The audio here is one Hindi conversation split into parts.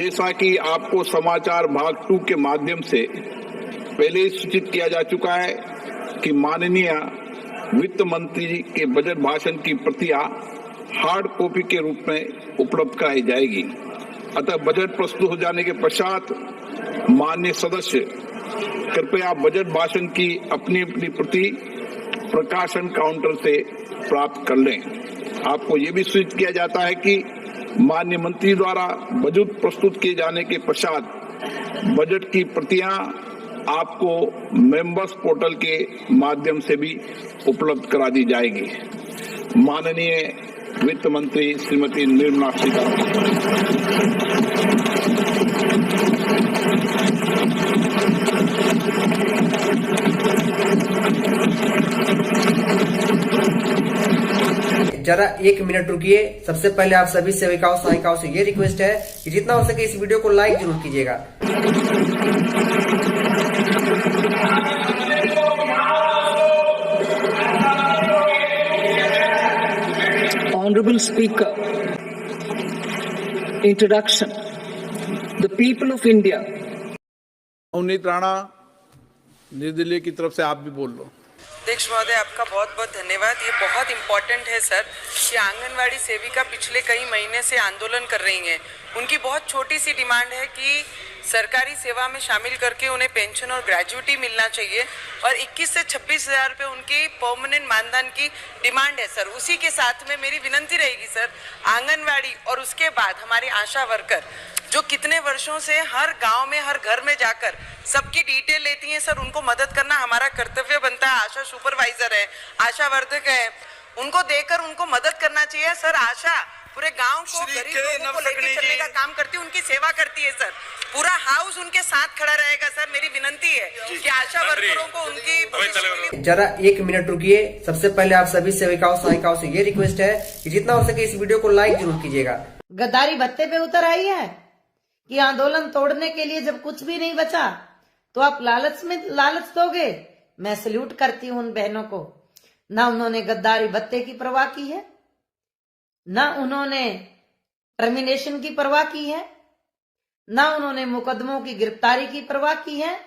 जैसा कि आपको समाचार भाग 2 के माध्यम से पहले ही सूचित किया जा चुका है कि माननीय वित्त मंत्री जी के बजट भाषण की प्रतियां हार्ड कॉपी के रूप में उपलब्ध कराई जाएगी। अतः बजट प्रस्तुत हो जाने के पश्चात माननीय सदस्य कृपया बजट भाषण की अपनी अपनी प्रति प्रकाशन काउंटर से प्राप्त कर लें। आपको ये भी सूचित किया जाता है कि माननीय मंत्री द्वारा बजट प्रस्तुत किए जाने के पश्चात बजट की प्रतियां आपको मेंबर्स पोर्टल के माध्यम से भी उपलब्ध करा दी जाएगी। माननीय वित्त मंत्री श्रीमती निर्मला सीतारमण। जरा 1 मिनट रुकिए। सबसे पहले आप सभी सेविकाओं सहायिकाओं से ये रिक्वेस्ट है कि जितना हो सके इस वीडियो को लाइक जरूर कीजिएगा। Honorable Speaker, introduction. The people of India. Avneet Rana निर्दलीय की तरफ से आप भी बोल लो। अध्यक्ष महोदय, आपका बहुत बहुत धन्यवाद। ये बहुत इम्पोर्टेंट है सर कि आंगनवाड़ी सेविका पिछले कई महीने से आंदोलन कर रही हैं। उनकी बहुत छोटी सी डिमांड है कि सरकारी सेवा में शामिल करके उन्हें पेंशन और ग्रेजुइटी मिलना चाहिए और 21 से 26 हज़ार रुपये उनकी परमानेंट मानधन की डिमांड है सर। उसी के साथ में मेरी विनंती रहेगी सर, आंगनवाड़ी और उसके बाद हमारे आशा वर्कर जो कितने वर्षों से हर गांव में हर घर में जाकर सबकी डिटेल लेती हैं सर, उनको मदद करना हमारा कर्तव्य बनता है। आशा सुपरवाइजर है, आशा वर्धक है, उनको देकर उनको मदद करना चाहिए सर। आशा पूरे गांव को गरीब लोगों को लेकर चलने का काम करती है, उनकी सेवा करती है सर। पूरा हाउस उनके साथ खड़ा रहेगा सर। मेरी विनंती है कि आशा वर्करों को उनकी जरा 1 मिनट रुकिए। सबसे पहले आप सभी सेविकाओं सहायिकाओं से ये रिक्वेस्ट है कि जितना हो सके इस वीडियो को लाइक जरूर कीजिएगा। गद्दारी भत्ते पे उतर आई है कि आंदोलन तोड़ने के लिए जब कुछ भी नहीं बचा तो आप लालच दोगे। मैं सल्यूट करती हूं उन बहनों को। ना उन्होंने गद्दारी भत्ते की परवाह की है, ना उन्होंने टर्मिनेशन की परवाह की है, ना उन्होंने मुकदमों की गिरफ्तारी की परवाह की है।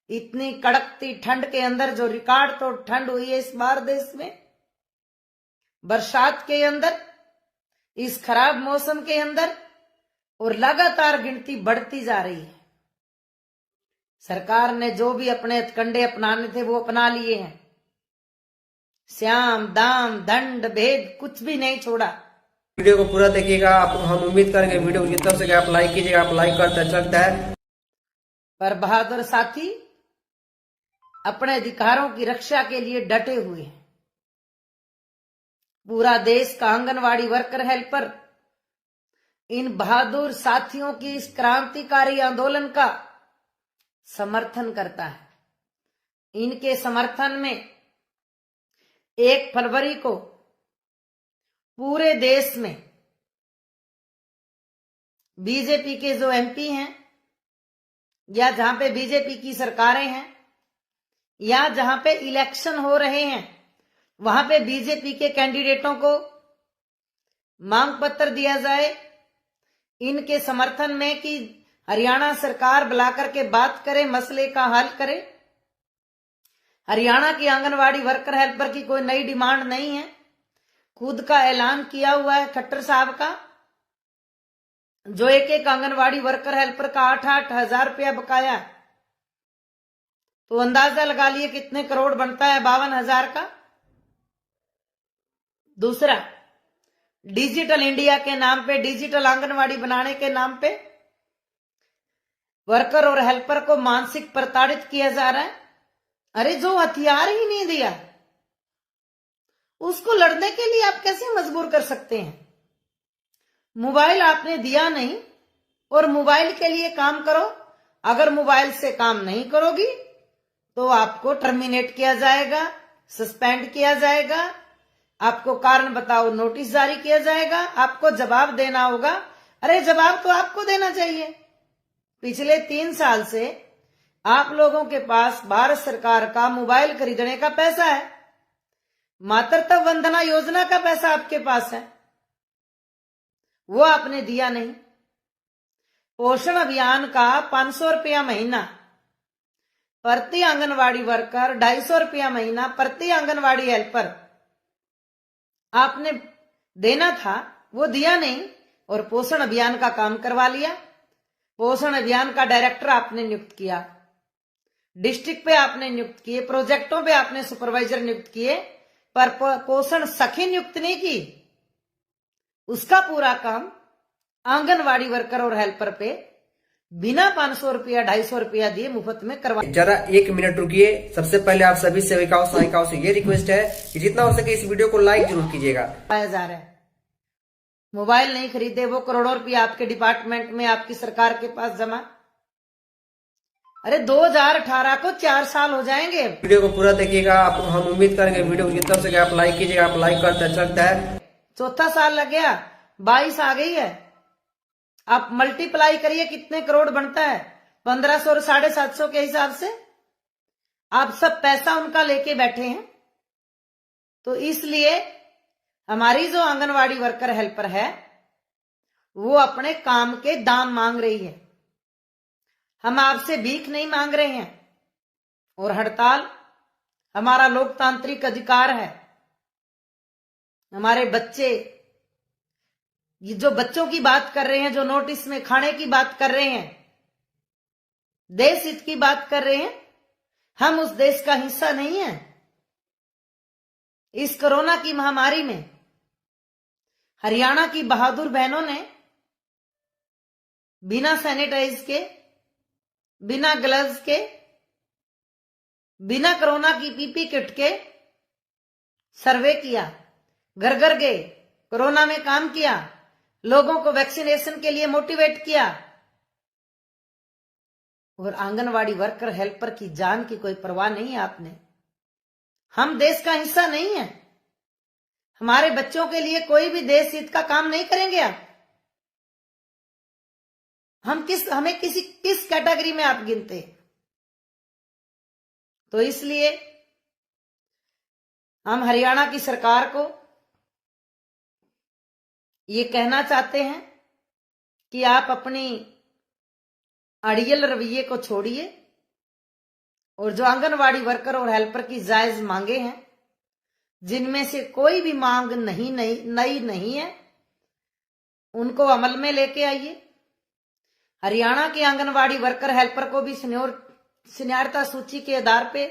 इतनी कड़कती ठंड के अंदर जो रिकॉर्ड तोड़ ठंड हुई है इस बार देश में, बरसात के अंदर, इस खराब मौसम के अंदर, और लगातार गिनती बढ़ती जा रही है। सरकार ने जो भी अपने हथकंडे अपनाने थे वो अपना लिए हैं। श्याम दाम दंड भेद कुछ भी नहीं छोड़ा। वीडियो को पूरा देखिएगा। आप हम उम्मीद करेंगे वीडियो को जितना हो सके आप लाइक कीजिएगा। आप लाइक करते अच्छा लगता है। पर बहादुर साथी अपने अधिकारों की रक्षा के लिए डटे हुए हैं। पूरा देश का आंगनवाड़ी वर्कर हेल्पर इन बहादुर साथियों की इस क्रांतिकारी आंदोलन का समर्थन करता है। इनके समर्थन में 1 फरवरी को पूरे देश में बीजेपी के जो एमपी हैं या जहां पे बीजेपी की सरकारें हैं या जहां पे इलेक्शन हो रहे हैं वहां पे बीजेपी के कैंडिडेटों को मांग पत्र दिया जाए इनके समर्थन में कि हरियाणा सरकार बुला करके बात करे, मसले का हल करे। हरियाणा की आंगनवाड़ी वर्कर हेल्पर की कोई नई डिमांड नहीं है। खुद का ऐलान किया हुआ है खट्टर साहब का, जो एक आंगनवाड़ी वर्कर हेल्पर का 8-8 हजार रुपया बकाया है। तो अंदाजा लगा लिए कितने करोड़ बनता है, 52,000 का। दूसरा, डिजिटल इंडिया के नाम पे, डिजिटल आंगनवाड़ी बनाने के नाम पे वर्कर और हेल्पर को मानसिक प्रताड़ित किया जा रहा है। अरे जो हथियार ही नहीं दिया उसको लड़ने के लिए आप कैसे मजबूर कर सकते हैं? मोबाइल आपने दिया नहीं और मोबाइल के लिए काम करो। अगर मोबाइल से काम नहीं करोगी तो आपको टर्मिनेट किया जाएगा, सस्पेंड किया जाएगा, आपको कारण बताओ नोटिस जारी किया जाएगा, आपको जवाब देना होगा। अरे जवाब तो आपको देना चाहिए। पिछले 3 साल से आप लोगों के पास भारत सरकार का मोबाइल खरीदने का पैसा है, मातृत्व वंदना योजना का पैसा आपके पास है, वो आपने दिया नहीं। पोषण अभियान का 500 रुपया महीना प्रति आंगनवाड़ी वर्कर, 250 रुपया महीना प्रति आंगनवाड़ी हेल्पर आपने देना था, वो दिया नहीं और पोषण अभियान का काम करवा लिया। पोषण अभियान का डायरेक्टर आपने नियुक्त किया, डिस्ट्रिक्ट पे आपने नियुक्त किए, प्रोजेक्टों पे आपने सुपरवाइजर नियुक्त किए, पर पोषण सखी नियुक्त नहीं की। उसका पूरा काम आंगनवाड़ी वर्कर और हेल्पर पे बिना 500 रुपया 250 रुपया दिए मुफ्त में करवा। जरा 1 मिनट रुकिए। सबसे पहले आप सभी सेविकाओं सहायिकाओं से ये रिक्वेस्ट है कि जितना हो सके इस वीडियो को लाइक जरूर कीजिएगा। पाया जा रहा है मोबाइल नहीं खरीदे, वो करोड़ों रुपया आपके डिपार्टमेंट में आपकी सरकार के पास जमा। अरे 2018 को 4 साल हो जाएंगे। वीडियो को पूरा देखिएगा। आप हम उम्मीद करेंगे वीडियो को जितना हो सके आप लाइक कीजिएगा। आप लाइक करते अच्छा लगता है। चौथा साल लग गया, 22 आ गई है। आप मल्टीप्लाई करिए कितने करोड़ बनता है, 1500 और 750 के हिसाब से। आप सब पैसा उनका लेके बैठे हैं। तो इसलिए हमारी जो आंगनवाड़ी वर्कर हेल्पर है वो अपने काम के दाम मांग रही है। हम आपसे भीख नहीं मांग रहे हैं। और हड़ताल हमारा लोकतांत्रिक अधिकार है। हमारे बच्चे, ये जो बच्चों की बात कर रहे हैं, जो नोटिस में खाने की बात कर रहे हैं, देश हित की बात कर रहे हैं, हम उस देश का हिस्सा नहीं है। इस कोरोना की महामारी में हरियाणा की बहादुर बहनों ने बिना सैनिटाइज के, बिना ग्लव्स के, बिना कोरोना की पीपी किट के सर्वे किया, घर घर गए, कोरोना में काम किया, लोगों को वैक्सीनेशन के लिए मोटिवेट किया। और आंगनवाड़ी वर्कर हेल्पर की जान की कोई परवाह नहीं है आपने। हम देश का हिस्सा नहीं है। हमारे बच्चों के लिए कोई भी देश हित का काम नहीं करेंगे आप। हमें किस कैटेगरी में आप गिनते? तो इसलिए हम हरियाणा की सरकार को ये कहना चाहते हैं कि आप अपनी अड़ियल रवैये को छोड़िए और जो आंगनवाड़ी वर्कर और हेल्पर की जायज मांगे हैं, जिनमें से कोई भी मांग नई नहीं है, उनको अमल में लेके आइए। हरियाणा के आंगनवाड़ी वर्कर हेल्पर को भी सीनियरता सूची के आधार पे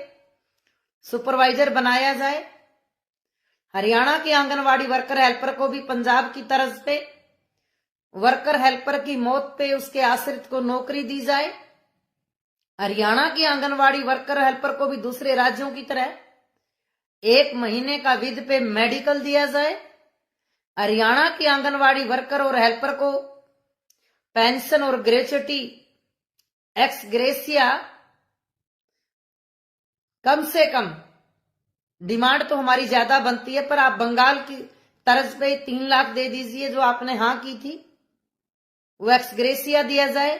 सुपरवाइजर बनाया जाए। हरियाणा के आंगनवाड़ी वर्कर हेल्पर को भी पंजाब की तर्ज पे वर्कर हेल्पर की मौत पे उसके आश्रित को नौकरी दी जाए। हरियाणा के आंगनवाड़ी वर्कर हेल्पर को भी दूसरे राज्यों की तरह 1 महीने का विध पे मेडिकल दिया जाए। हरियाणा के आंगनवाड़ी वर्कर और हेल्पर को पेंशन और ग्रेच्युटी एक्स ग्रेसिया कम से कम, डिमांड तो हमारी ज्यादा बनती है, पर आप बंगाल की तर्ज पे 3 लाख दे दीजिए जो आपने हाँ की थी, वो एक्स ग्रेसिया दिया जाए।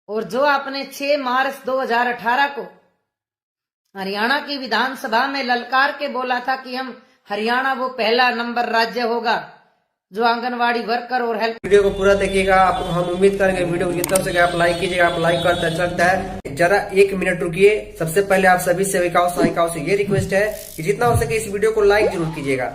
और जो आपने 6 मार्च 2018 को हरियाणा की विधानसभा में ललकार के बोला था कि हम हरियाणा वो पहला नंबर राज्य होगा जो आंगनवाड़ी वर्कर और हेल्प। वीडियो को पूरा देखिएगा। आप हम उम्मीद करेंगे वीडियो को जितना हो सके आप लाइक कीजिएगा। आप लाइक करते अच्छा लगता है। जरा 1 मिनट रुकिए। सबसे पहले आप सभी सेविकाओं सहायिकाओं से ये रिक्वेस्ट है कि जितना हो सके इस वीडियो को लाइक जरूर कीजिएगा।